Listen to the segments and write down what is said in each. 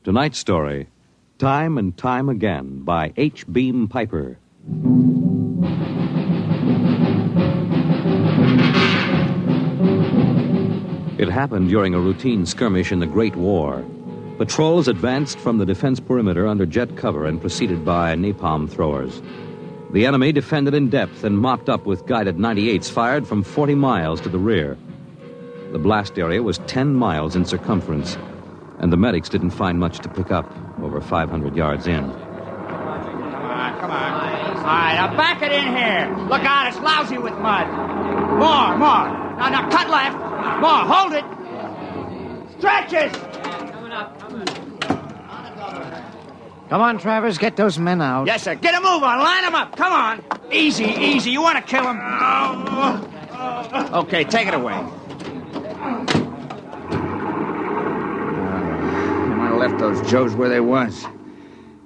Tonight's story, Time and Time Again, by H. Beam Piper. It happened during a routine skirmish in the Great War. Patrols advanced from the defense perimeter under jet cover and preceded by napalm throwers. The enemy defended in depth and mopped up with guided 98s fired from 40 miles to the rear. The blast area was 10 miles in circumference, and the medics didn't find much to pick up over 500 yards in. Come on. All right, now back it in here. Look out, it's lousy with mud. More. Now, cut left. More, hold it. Stretches. Come on, Travers, get those men out. Yes, sir. Get a move on. Line them up. Come on. Easy. You want to kill them? Okay, take it away. They might have left those Joes where they was.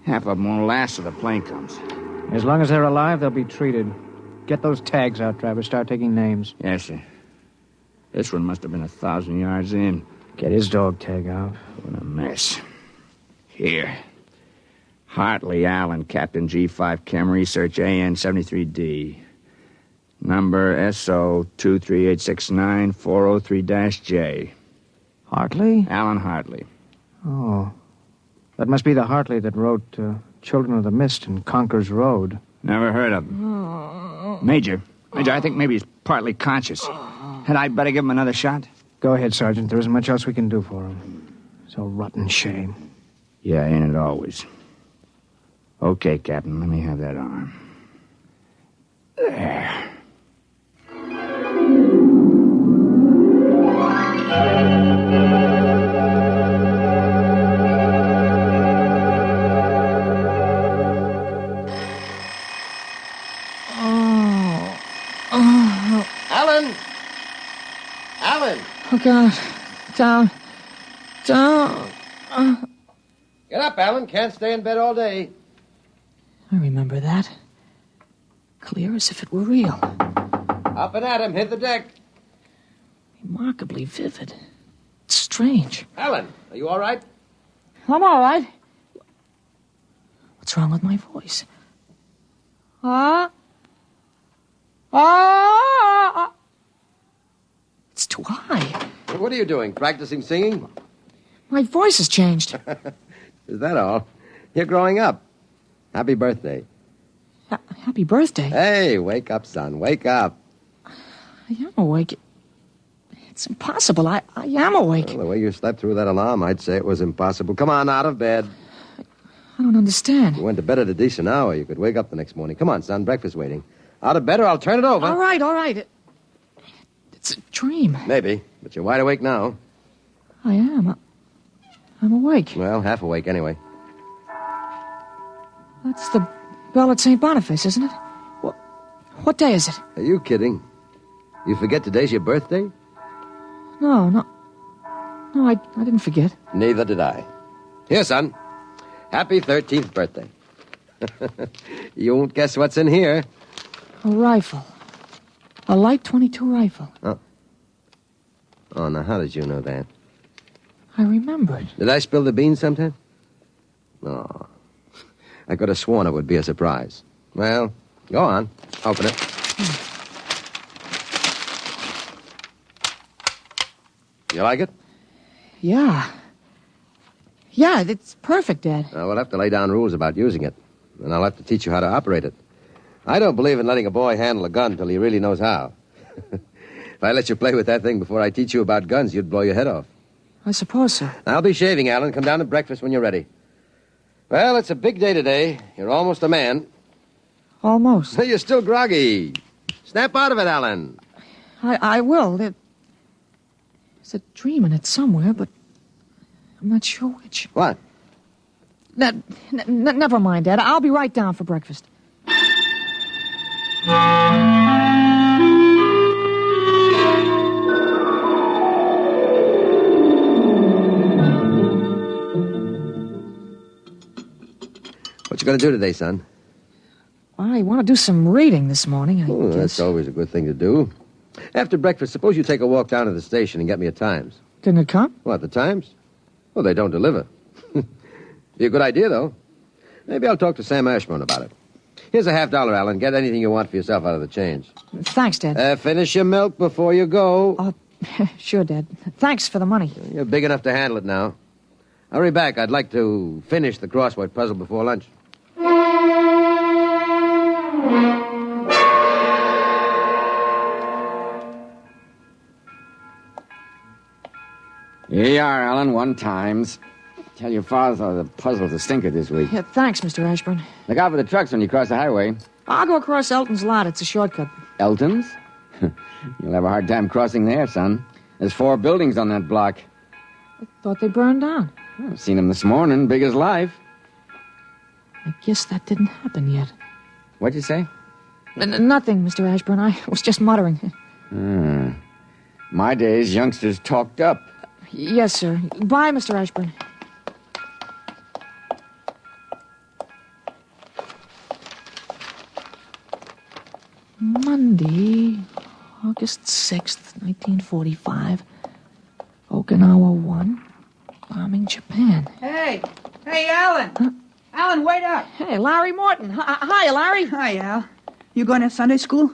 Half of them won't last till the plane comes. As long as they're alive, they'll be treated. Get those tags out, Travers. Start taking names. Yes, sir. This one must have been 1,000 yards in. Get his dog tag out. What a mess. Here. Hartley Allen, Captain G5 Chem Research, AN-73D. Number SO23869403-J. Hartley? Alan Hartley. Oh. That must be the Hartley that wrote Children of the Mist and Conker's Road. Never heard of him. Major, I think maybe he's partly conscious. Had I better give him another shot? Go ahead, Sergeant. There isn't much else we can do for him. It's a rotten shame. Yeah, ain't it always? Okay, Captain, let me have that arm. There. Alan! Oh, God. Down. Get up, Alan. Can't stay in bed all day. I remember that. Clear as if it were real. Up and at him. Hit the deck. Remarkably vivid. It's strange. Alan, are you all right? I'm all right. What's wrong with my voice? It's too high. What are you doing? Practicing singing? My voice has changed. Is that all? You're growing up. Happy birthday. Happy birthday. Hey, wake up, son. Wake up. I am awake. It's impossible. I am awake. Well, the way you slept through that alarm, I'd say it was impossible. Come on, out of bed. I don't understand. You went to bed at a decent hour. You could wake up the next morning. Come on, son. Breakfast waiting. Out of bed or I'll turn it over. All right. It's a dream. Maybe, but you're wide awake now. I am. I'm awake. Well, half awake anyway. That's the bell at St. Boniface, isn't it? What day is it? Are you kidding? You forget today's your birthday? No, I didn't forget. Neither did I. Here, son. Happy 13th birthday. You won't guess what's in here. A rifle. A light .22 rifle. Oh, now how did you know that? I remembered. Did I spill the beans sometime? Oh, I could have sworn it would be a surprise. Well, go on. Open it. You like it? Yeah. Yeah, it's perfect, Dad. We'll have to lay down rules about using it. And I'll have to teach you how to operate it. I don't believe in letting a boy handle a gun until he really knows how. If I let you play with that thing before I teach you about guns, you'd blow your head off. I suppose so. I'll be shaving, Alan. Come down to breakfast when you're ready. Well, it's a big day today. You're almost a man. Almost. You're still groggy. Snap out of it, Alan. I will. There's a dream in it somewhere, but I'm not sure which. What? Never mind, Dad. I'll be right down for breakfast. What you going to do today, son? I want to do some reading this morning, I guess. That's always a good thing to do. After breakfast, suppose you take a walk down to the station and get me a Times. Didn't it come? What, the Times? Well, they don't deliver. Be a good idea, though. Maybe I'll talk to Sam Ashburn about it. Here's a $50, Alan. Get anything you want for yourself out of the change. Thanks, Dad. Finish your milk before you go. Sure, Dad. Thanks for the money. You're big enough to handle it now. Hurry back. I'd like to finish the crossword puzzle before lunch. Here you are, Alan, 1 times. Tell your father the puzzle's a stinker this week. Yeah, thanks, Mr. Ashburn. Look out for the trucks when you cross the highway. I'll go across Elton's lot. It's a shortcut. Elton's? You'll have a hard time crossing there, son. There's 4 buildings on that block. I thought they burned down. I've seen them this morning, big as life. I guess that didn't happen yet. What'd you say? Nothing, Mr. Ashburn. I was just muttering. My days, youngsters talked up. Yes, sir. Bye, Mr. Ashburn. Monday, August 6th, 1945. Okinawa 1. Bombing Japan. Hey, Alan. Huh? Alan, wait up. Hey, Larry Morton. Hi, Larry. Hi, Al. You going to Sunday school?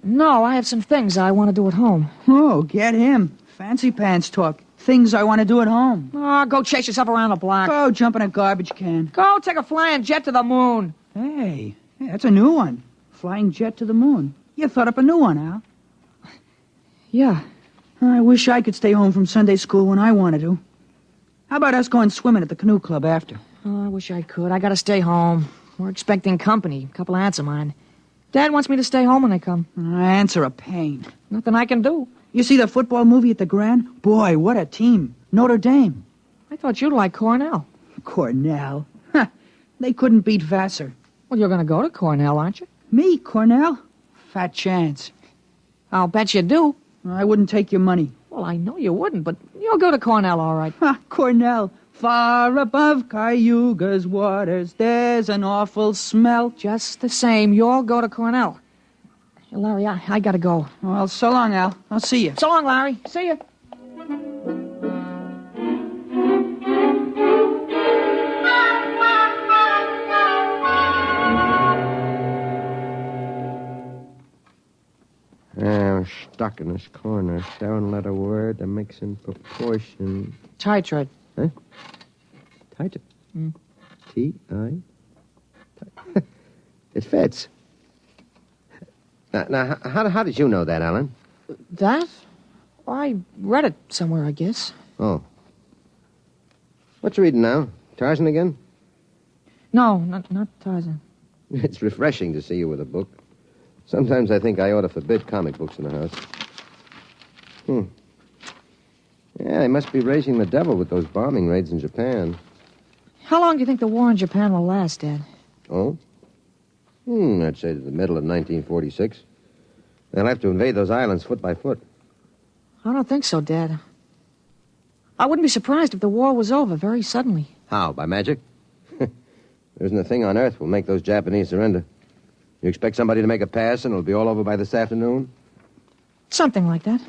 No, I have some things I want to do at home. Oh, get him. Fancy pants talk. Things I want to do at home. Oh, go chase yourself around the block. Go jump in a garbage can. Go take a flying jet to the moon. Hey, that's a new one. Flying jet to the moon. You thought up a new one, Al. Yeah. I wish I could stay home from Sunday school when I wanted to. How about us going swimming at the canoe club after? Oh, I wish I could. I gotta stay home. We're expecting company. A couple of aunts of mine. Dad wants me to stay home when they come. Aunts are a pain. Nothing I can do. You see the football movie at the Grand? Boy, what a team. Notre Dame. I thought you'd like Cornell. Cornell. Huh. They couldn't beat Vassar. Well, you're gonna go to Cornell, aren't you? Me, Cornell? Fat chance. I'll bet you do. I wouldn't take your money. Well, I know you wouldn't, but you'll go to Cornell, all right. Cornell. Far above Cayuga's waters, there's an awful smell. Just the same, you'll go to Cornell. Hey, Larry, I gotta go. Well, so long, Al. I'll see you. So long, Larry. See you. I'm stuck in this corner. 7-letter word that makes in proportion. Tight. Huh? Tight. T-I? It fits. Now, how did you know that, Alan? That? I read it somewhere, I guess. Oh. What you reading now? Tarzan again? No, not Tarzan. It's refreshing to see you with a book. Sometimes I think I ought to forbid comic books in the house. Yeah, they must be raising the devil with those bombing raids in Japan. How long do you think the war in Japan will last, Dad? Oh? I'd say to the middle of 1946. They'll have to invade those islands foot by foot. I don't think so, Dad. I wouldn't be surprised if the war was over very suddenly. How, by magic? There isn't a thing on earth will make those Japanese surrender. You expect somebody to make a pass and it'll be all over by this afternoon? Something like that.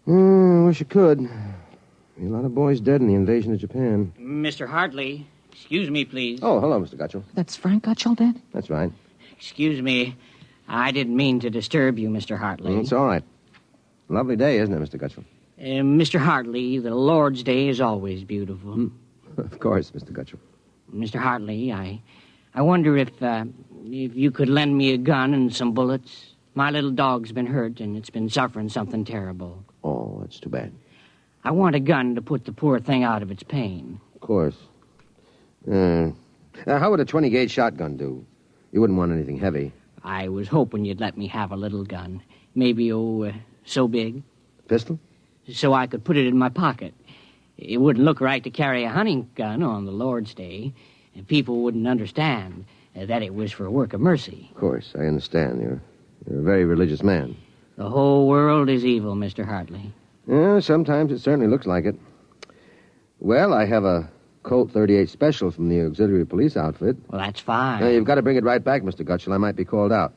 Wish it could. Be a lot of boys dead in the invasion of Japan. Mr. Hartley, excuse me, please. Oh, hello, Mr. Gutchell. That's Frank Gutchell, Dad? That's right. Excuse me. I didn't mean to disturb you, Mr. Hartley. It's all right. Lovely day, isn't it, Mr. Gutchell? Mr. Hartley, the Lord's Day is always beautiful. Of course, Mr. Gutchell. Mr. Hartley, I wonder if you could lend me a gun and some bullets. My little dog's been hurt, and it's been suffering something terrible. Oh, that's too bad. I want a gun to put the poor thing out of its pain. Of course. How would a 20-gauge shotgun do? You wouldn't want anything heavy. I was hoping you'd let me have a little gun. Maybe, so big. Pistol? So I could put it in my pocket. It wouldn't look right to carry a hunting gun on the Lord's Day, and people wouldn't understand that it was for a work of mercy. Of course, I understand. You're a very religious man. The whole world is evil, Mr. Hartley. Yeah, sometimes it certainly looks like it. Well, I have a Colt 38 Special from the auxiliary police outfit. Well, that's fine. Now, you've got to bring it right back, Mr. Gutchell. I might be called out.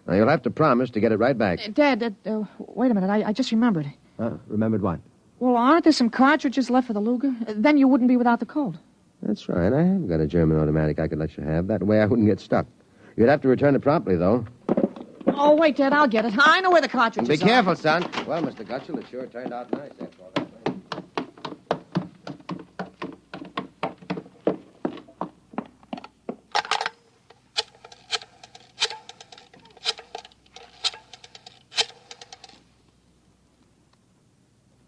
Now, you'll have to promise to get it right back. Dad, wait a minute. I just remembered. Remembered what? Well, aren't there some cartridges left for the Luger? Then you wouldn't be without the Colt. That's right. I have got a German automatic I could let you have. That way I wouldn't get stuck. You'd have to return it promptly, though. Oh, wait, Dad, I'll get it. I know where the cartridge is. Be careful, son. Well, Mr. Gutschel, it sure turned out nice after all that.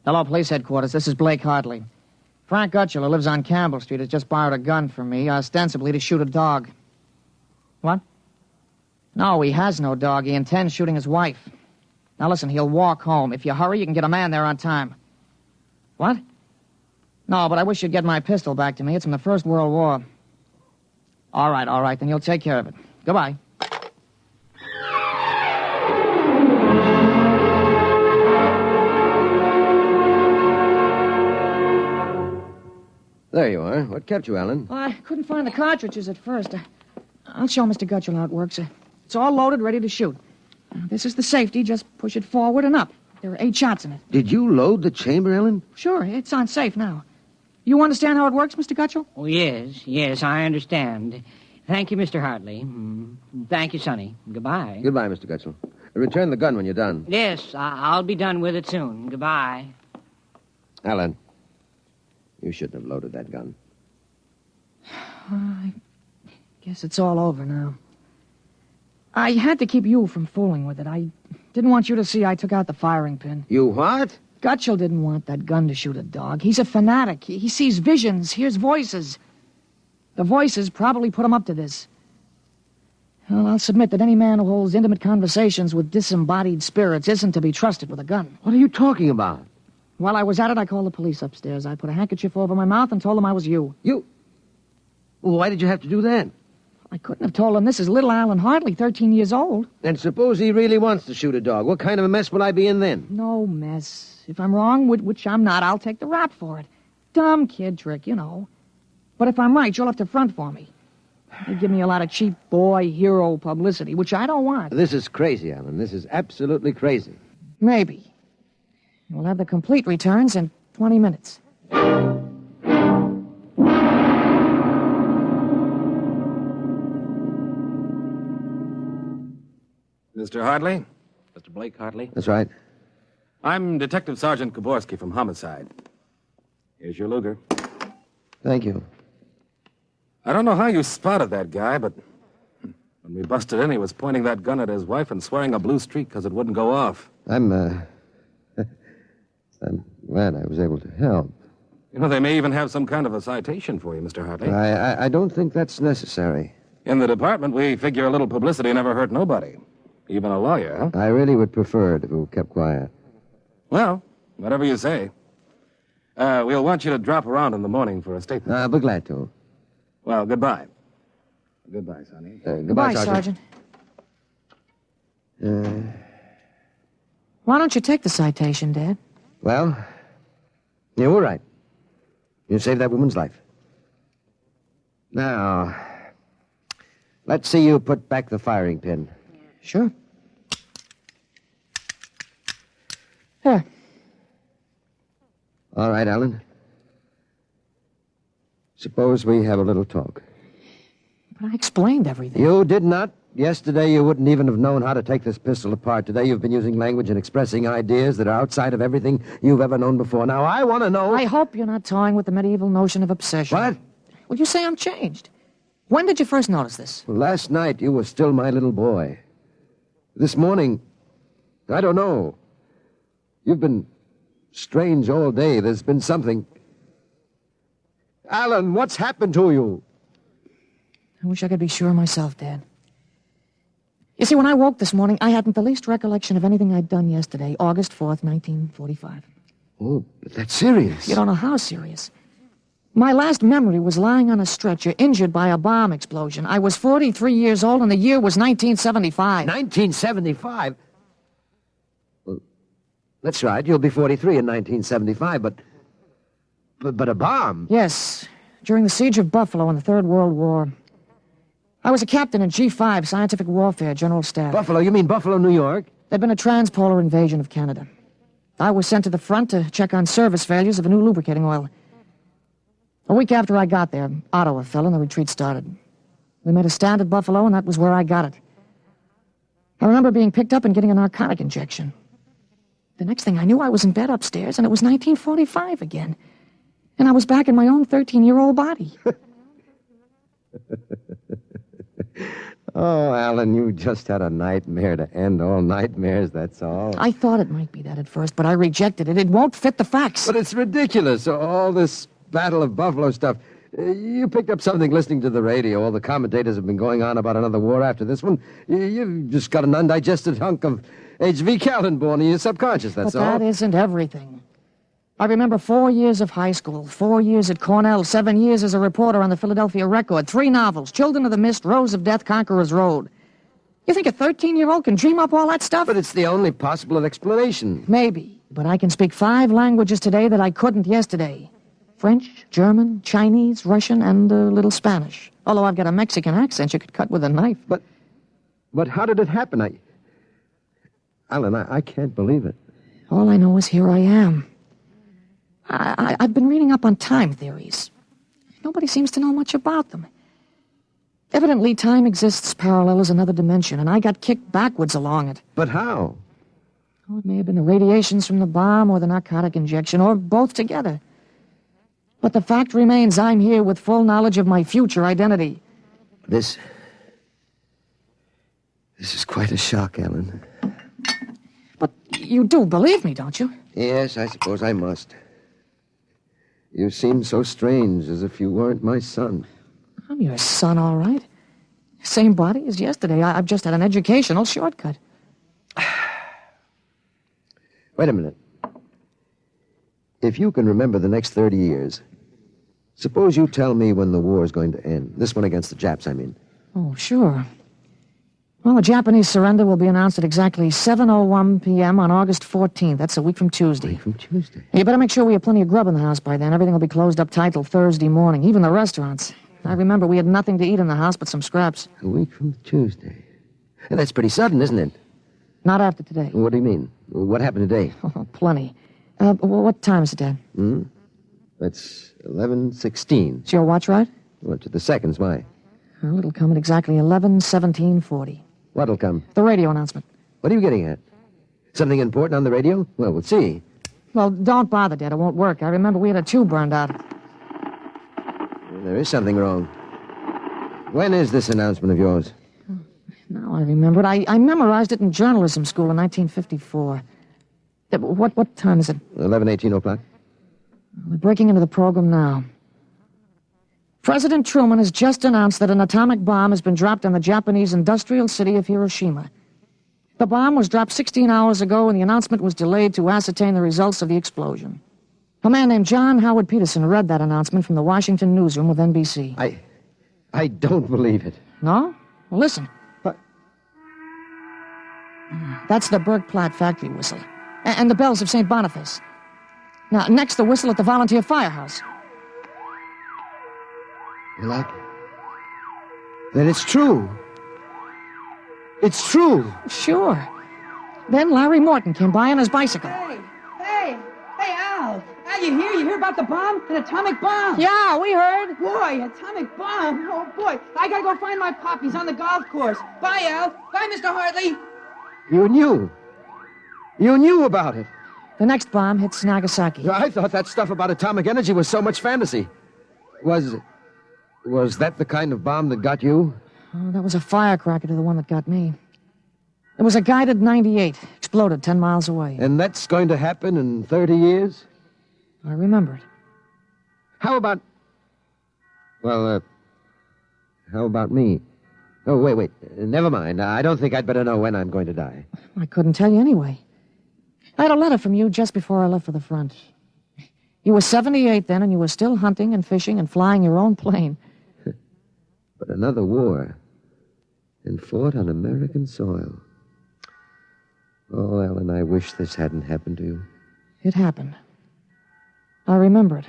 Hello, police headquarters. This is Blake Hartley. Frank Gutschel, who lives on Campbell Street, has just borrowed a gun from me, ostensibly to shoot a dog. What? No, he has no dog. He intends shooting his wife. Now, listen, he'll walk home. If you hurry, you can get a man there on time. What? No, but I wish you'd get my pistol back to me. It's from the First World War. All right, then you'll take care of it. Goodbye. There you are. What kept you, Alan? Well, I couldn't find the cartridges at first. I'll show Mr. Gutschel how it works. It's all loaded, ready to shoot. This is the safety. Just push it forward and up. There are 8 shots in it. Did you load the chamber, Ellen? Sure, it's on safe now. You understand how it works, Mr. Gutschel? Oh, yes, I understand. Thank you, Mr. Hartley. Thank you, Sonny. Goodbye. Goodbye, Mr. Gutschel. Return the gun when you're done. Yes, I'll be done with it soon. Goodbye. Alan, you shouldn't have loaded that gun. I guess it's all over now. I had to keep you from fooling with it. I didn't want you to see I took out the firing pin. You what? Gutschel didn't want that gun to shoot a dog. He's a fanatic. He sees visions, hears voices. The voices probably put him up to this. Well, I'll submit that any man who holds intimate conversations with disembodied spirits isn't to be trusted with a gun. What are you talking about? While I was at it, I called the police upstairs. I put a handkerchief over my mouth and told them I was you. You? Well, why did you have to do that? I couldn't have told them this is little Alan Hartley, 13 years old. And suppose he really wants to shoot a dog. What kind of a mess will I be in then? No mess. If I'm wrong, which I'm not, I'll take the rap for it. Dumb kid trick, you know. But if I'm right, you'll have to front for me. They give me a lot of cheap boy hero publicity, which I don't want. This is crazy, Alan. This is absolutely crazy. Maybe. We'll have the complete returns in 20 minutes. Mr. Hartley? Mr. Blake Hartley? That's right. I'm Detective Sergeant Koborski from Homicide. Here's your Luger. Thank you. I don't know how you spotted that guy, but when we busted in, he was pointing that gun at his wife and swearing a blue streak because it wouldn't go off. I'm glad I was able to help. You know, they may even have some kind of a citation for you, Mr. Hartley. I don't think that's necessary. In the department, we figure a little publicity never hurt nobody. Even a lawyer, huh? I really would prefer it if we kept quiet. Well, whatever you say. We'll want you to drop around in the morning for a statement. I'll be glad to. Well, goodbye. Goodbye, Sonny. Goodbye, Sergeant. Why don't you take the citation, Dad? Well, you were right. You saved that woman's life. Now, let's see you put back the firing pin. Sure. Here. All right, Alan. Suppose we have a little talk. But I explained everything. You did not. Yesterday, you wouldn't even have known how to take this pistol apart. Today, you've been using language and expressing ideas that are outside of everything you've ever known before. Now, I want to know... I hope you're not toying with the medieval notion of obsession. What? Well, you say I'm changed. When did you first notice this? Well, last night, you were still my little boy. This morning, I don't know. You've been strange all day. There's been something... Alan, what's happened to you? I wish I could be sure myself, Dad. You see, when I woke this morning, I hadn't the least recollection of anything I'd done yesterday, August 4th, 1945. Oh, but that's serious. You don't know how serious. My last memory was lying on a stretcher, injured by a bomb explosion. I was 43 years old, and the year was 1975. 1975? Well, that's right. You'll be 43 in 1975, but a bomb? Yes, during the siege of Buffalo in the Third World War. I was a captain in G5, Scientific Warfare, General Staff. Buffalo? You mean Buffalo, New York? There'd been a transpolar invasion of Canada. I was sent to the front to check on service failures of a new lubricating oil. A week after I got there, Ottawa fell and the retreat started. We made a stand at Buffalo, and that was where I got it. I remember being picked up and getting a narcotic injection. The next thing I knew, I was in bed upstairs, and it was 1945 again. And I was back in my own 13-year-old body. Oh, Alan, you just had a nightmare to end all nightmares, that's all. I thought it might be that at first, but I rejected it. It won't fit the facts. But it's ridiculous, all this Battle of Buffalo stuff. You picked up something listening to the radio. All the commentators have been going on about another war after this one. You've just got an undigested hunk of H.V. Kaltenborn in your subconscious, that's all. But that isn't everything. I remember 4 years of high school, 4 years at Cornell, 7 years as a reporter on the Philadelphia Record, 3 novels, Children of the Mist, Rose of Death, Conqueror's Road. You think a 13-year-old can dream up all that stuff? But it's the only possible explanation. Maybe, but I can speak 5 languages today that I couldn't yesterday. French, German, Chinese, Russian, and a little Spanish. Although I've got a Mexican accent you could cut with a knife. But how did it happen? Alan, I can't believe it. All I know is here I am. I've been reading up on time theories. Nobody seems to know much about them. Evidently, time exists parallel as another dimension, and I got kicked backwards along it. But how? Oh, it may have been the radiations from the bomb or the narcotic injection, or both together. But the fact remains I'm here with full knowledge of my future identity. This is quite a shock, Alan. But you do believe me, don't you? Yes, I suppose I must. You seem so strange, as if you weren't my son. I'm your son, all right. Same body as yesterday. I've just had an educational shortcut. Wait a minute. If you can remember the next 30 years, suppose you tell me when the war is going to end. This one against the Japs, I mean. Oh, sure. Well, the Japanese surrender will be announced at exactly 7:01 p.m. on August 14th. That's a week from Tuesday. From Tuesday? You better make sure we have plenty of grub in the house by then. Everything will be closed up tight till Thursday morning, even the restaurants. I remember we had nothing to eat in the house but some scraps. A week from Tuesday. And that's pretty sudden, isn't it? Not after today. What do you mean? What happened today? Oh, plenty. What time is it, Dad? That's 11:16. Is your watch right? What, to the seconds, why? Well, it'll come at exactly 11:17:40. What'll come? The radio announcement. What are you getting at? Something important on the radio? Well, we'll see. Well, don't bother, Dad. It won't work. I remember we had a tube burned out. There is something wrong. When is this announcement of yours? Now I remember it. I memorized it in journalism school in 1954. What time is it? 11:18 o'clock. We're breaking into the program now. President Truman has just announced that an atomic bomb has been dropped on the Japanese industrial city of Hiroshima. The bomb was dropped 16 hours ago, and the announcement was delayed to ascertain the results of the explosion. A man named John Howard Peterson read that announcement from the Washington newsroom of NBC. I don't believe it. No? Well, listen. What? That's the Berg Platt factory whistle. And the bells of St. Boniface. Now, next, the whistle at the volunteer firehouse. Well, then it's true. It's true. Sure. Then Larry Morton came by on his bicycle. Hey, Al. Al, you hear? You hear about the bomb? An atomic bomb. Yeah, we heard. Boy, atomic bomb. Oh, boy. I gotta go find my pop. He's on the golf course. Bye, Al. Bye, Mr. Hartley. You knew. You knew about it. The next bomb hits Nagasaki. I thought that stuff about atomic energy was so much fantasy. Was that the kind of bomb that got you? Oh, that was a firecracker to the one that got me. It was a guided 98. Exploded 10 miles away. And that's going to happen in 30 years? I remember it. How about... Well, how about me? Oh, wait. Never mind. I don't think I'd better know when I'm going to die. I couldn't tell you anyway. I had a letter from you just before I left for the front. You were 78 then, and you were still hunting and fishing and flying your own plane. But another war. And fought on American soil. Oh, Ellen, I wish this hadn't happened to you. It happened. I remember it.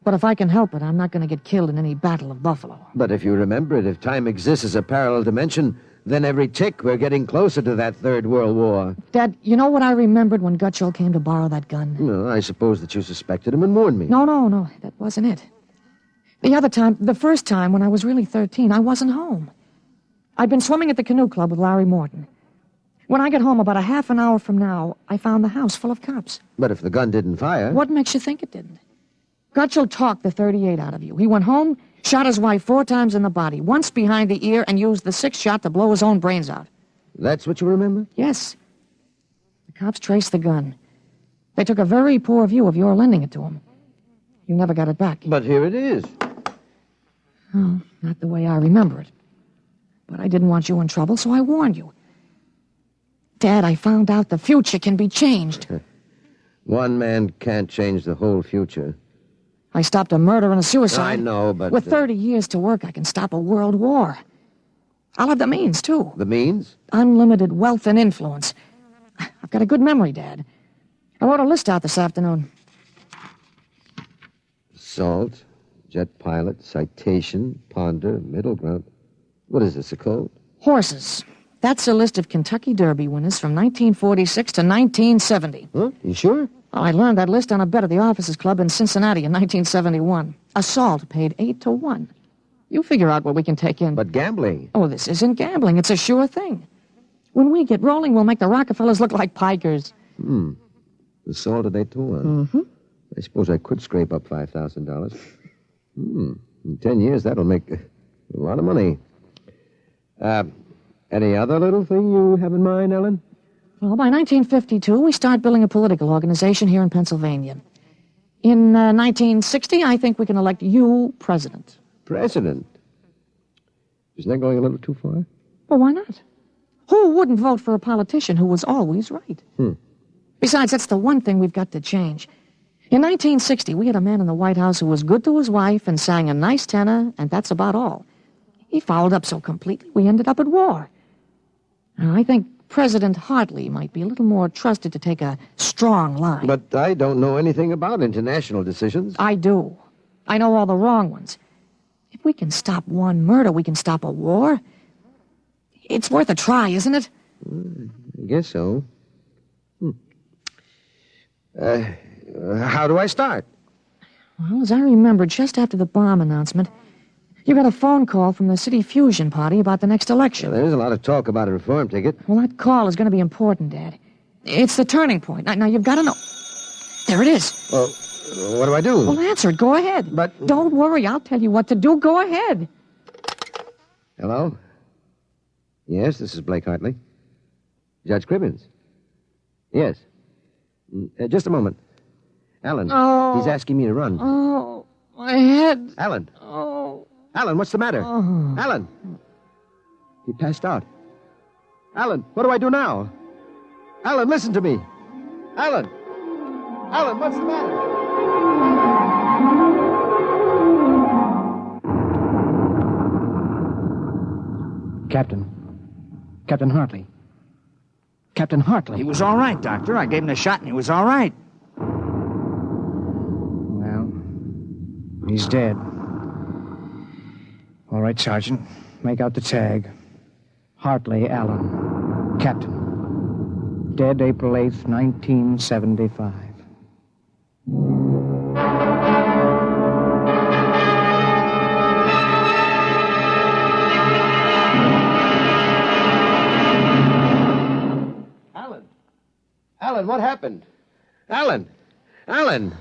But if I can help it, I'm not going to get killed in any Battle of Buffalo. But if you remember it, if time exists as a parallel dimension, then every tick we're getting closer to that Third World War. Dad, you know what I remembered when Gutschall came to borrow that gun? No, I suppose that you suspected him and warned me. No, that wasn't it. The first time when I was really 13, I wasn't home. I'd been swimming at the canoe club with Larry Morton. When I got home about a half an hour from now, I found the house full of cops. But if the gun didn't fire... What makes you think it didn't? Gutschel talked the .38 out of you. He went home, shot his wife 4 times in the body, once behind the ear, and used the 6th shot to blow his own brains out. That's what you remember? Yes. The cops traced the gun. They took a very poor view of your lending it to him. You never got it back. But here it is. Oh, not the way I remember it. But I didn't want you in trouble, so I warned you. Dad, I found out the future can be changed. One man can't change the whole future. I stopped a murder and a suicide. I know, but... With 30 years to work, I can stop a world war. I'll have the means, too. The means? Unlimited wealth and influence. I've got a good memory, Dad. I wrote a list out this afternoon. Assault, jet pilot, citation, ponder, middle ground. What is this, a code? Horses. That's a list of Kentucky Derby winners from 1946 to 1970. Huh? You sure? I learned that list on a bet at the Officers Club in Cincinnati in 1971. Assault paid 8 to 1. You figure out what we can take in. But gambling. Oh, this isn't gambling. It's a sure thing. When we get rolling, we'll make the Rockefellers look like pikers. Assault at 8 to 1. Mm-hmm. I suppose I could scrape up $5,000. In 10 years, that'll make a lot of money. Any other little thing you have in mind, Ellen? Well, by 1952, we start building a political organization here in Pennsylvania. In 1960, I think we can elect you president. President? Isn't that going a little too far? Well, why not? Who wouldn't vote for a politician who was always right? Besides, that's the one thing we've got to change. In 1960, we had a man in the White House who was good to his wife and sang a nice tenor, and that's about all. He fouled up so completely, we ended up at war. Now, I think President Hartley might be a little more trusted to take a strong line. But I don't know anything about international decisions. I do. I know all the wrong ones. If we can stop one murder, we can stop a war. It's worth a try, isn't it? I guess so. How do I start? Well, as I remember, just after the bomb announcement, you got a phone call from the City Fusion Party about the next election. There's a lot of talk about a reform ticket. Well, that call is going to be important, Dad. It's the turning point. Now you've got to know. There it is. Well, what do I do? Well, answer it. Go ahead. But... Don't worry. I'll tell you what to do. Go ahead. Hello? Yes, this is Blake Hartley. Judge Cribbins. Yes. Just a moment. Alan, he's asking me to run. Oh, my head. Alan. Oh. Alan, what's the matter? Oh. Alan. He passed out. Alan, what do I do now? Alan, listen to me. Alan. Alan, what's the matter? Captain Hartley. Captain Hartley. He was all right, Doctor. I gave him a shot and he was all right. Well, he's dead. All right, Sergeant. Make out the tag. Hartley Allen. Captain. Dead April 8th, 1975. Alan, what happened? Alan! Alan,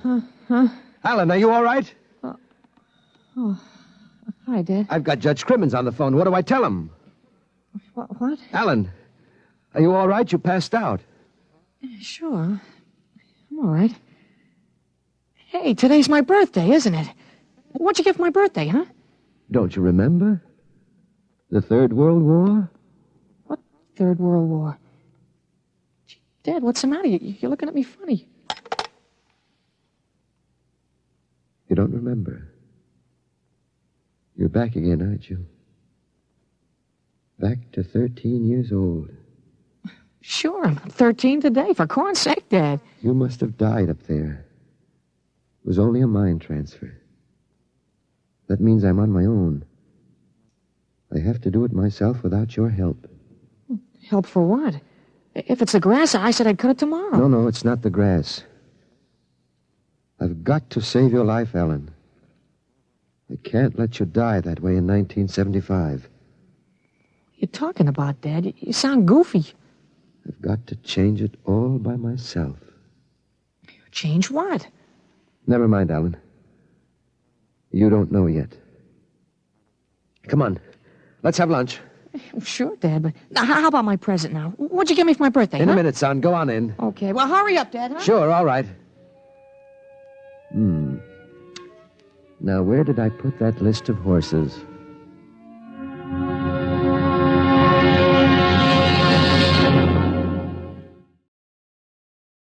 are you all right? Hi, Dad. I've got Judge Cribbins on the phone. What do I tell him? What? Alan, are you all right? You passed out. Sure. I'm all right. Hey, today's my birthday, isn't it? What'd you get for my birthday, huh? Don't you remember? The Third World War? What Third World War? Gee, Dad, what's the matter? You're looking at me funny. You don't remember. You're back again, aren't you? Back to 13 years old. Sure, I'm 13 today. For corn's sake, Dad. You must have died up there. It was only a mind transfer. That means I'm on my own. I have to do it myself without your help. Help for what? If it's the grass, I said I'd cut it tomorrow. No, it's not the grass. I've got to save your life, Ellen. I can't let you die that way in 1975. What are you talking about, Dad? You sound goofy. I've got to change it all by myself. Change what? Never mind, Alan. You don't know yet. Come on. Let's have lunch. Sure, Dad, but now, how about my present now? What'd you get me for my birthday, In huh? a minute, son. Go on in. Okay, well, hurry up, Dad, huh? Sure, all right. Now, where did I put that list of horses?